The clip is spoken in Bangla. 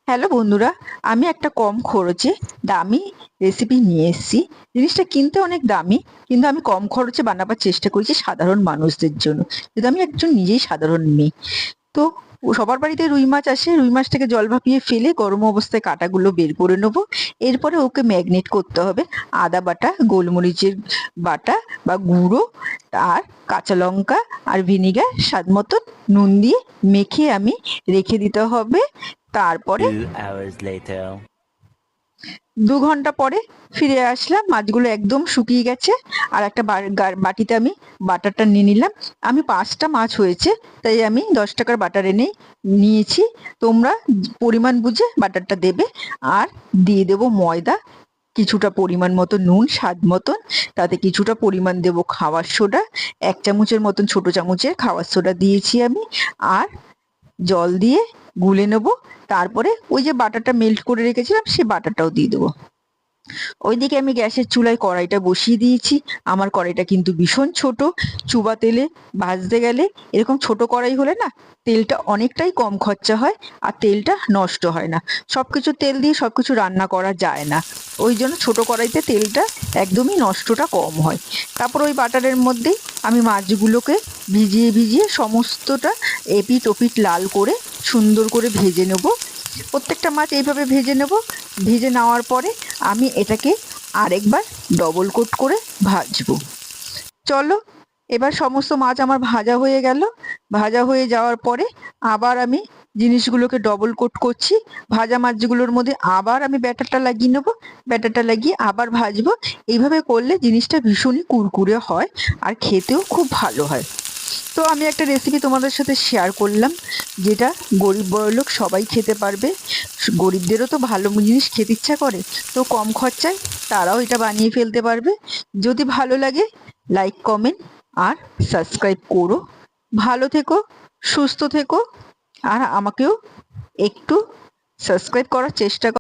হ্যালো বন্ধুরা, আমি একটা কম খরচে দামি রেসিপি নিয়ে এসেছি। জিনিসটা কিনতে অনেক দামি, কিন্তু আমি কম খরচে বানাবার চেষ্টা করেছি সাধারণ মানুষদের জন্য, কিন্তু আমি একজন নিজেই সাধারণ মেয়ে। তো সবার বাড়িতে রুই মাছ আসে, রুই মাছটাকে জল ভাপিয়ে ফেলে গরম অবস্থায় কাঁটাগুলো বের করে নেবো। এরপরে ওকে ম্যাগনেট করতে হবে আদা বাটা, গোলমরিচের বাটা বা গুঁড়ো, আর কাঁচা লঙ্কা আর ভিনিগার, স্বাদ মতন নুন দিয়ে মেখে আমি রেখে দিতে হবে। তারপরে 2 hours later. 2 ঘন্টা পরে ফিরে আসলাম, মাছগুলো একদম শুকিয়ে গেছে। আর একটা বাটিতে আমি বাটারটা নিয়ে নিলাম। আমি 5টা মাছ হয়েছে, তাই আমি 10 টাকার বাটার এনে নিয়েছি। তোমরা পরিমাণ বুঝে বাটারটা দেবে। আর দিয়ে দেবো ময়দা, কিছুটা পরিমাণ মতো নুন স্বাদ মতন, তাতে কিছুটা পরিমাণ দেবো খাবার সোডা, 1 চামচের মতন ছোট চামচের খাবার সোডা দিয়েছি আমি। আর জল দিয়ে গুলে নেবো। তারপরে ওই যে বাটারটা মেল্ট করে রেখেছিলাম সেই বাটারটাও দিয়ে দেবো। ওইদিকে আমি গ্যাসের চুলায় কড়াইটা বসিয়ে দিয়েছি। আমার কড়াইটা কিন্তু ভীষণ ছোট। চুবা তেলে ভাজতে গেলে এরকম ছোট কড়াই হলে না, তেলটা অনেকটাই কম খরচা হয় আর তেলটা নষ্ট হয় না। সবকিছু তেল দিয়ে সবকিছু রান্না করা যায় না, ওই জন্য ছোট কড়াইতে তেলটা একদমই নষ্টটা কম হয়। তারপর ওই বাটারের মধ্যেই আমি মাছগুলোকে ভিজিয়ে ভিজিয়ে সমস্তটা এপিঠ ওপিঠ লাল করে সুন্দর করে ভেজে নেব। প্রত্যেকটা মাছ এইভাবে ভেজে নেব। ভেজে নেওয়ার পরে আমি এটাকে আরেকবার ডবল কোট করে ভাজবো। চলো, এবার সমস্ত মাছ আমার ভাজা হয়ে গেল। ভাজা হয়ে যাওয়ার পরে আবার আমি জিনিসগুলোকে ডবল কোট করছি। ভাজা মাছগুলোর মধ্যে আবার আমি ব্যাটারটা লাগিয়ে নেবো। ব্যাটারটা লাগিয়ে আবার ভাজবো। এইভাবে করলে জিনিসটা ভীষণই কুরকুরে হয় আর খেতেও খুব ভালো হয়। তো আমি একটা রেসিপি তোমাদের সাথে শেয়ার করলাম, যেটা গরিব বড়লোক সবাই খেতে পারবে। গরিবদেরও তো ভালো জিনিস খেতে ইচ্ছা করে, তো কম খরচায় তারাও এটা বানিয়ে ফেলতে পারবে। যদি ভালো লাগে লাইক কমেন্ট আর সাবস্ক্রাইব করো। ভালো থেকো, সুস্থ থেকো, আর আমাকেও একটু সাবস্ক্রাইব করার চেষ্টা করো।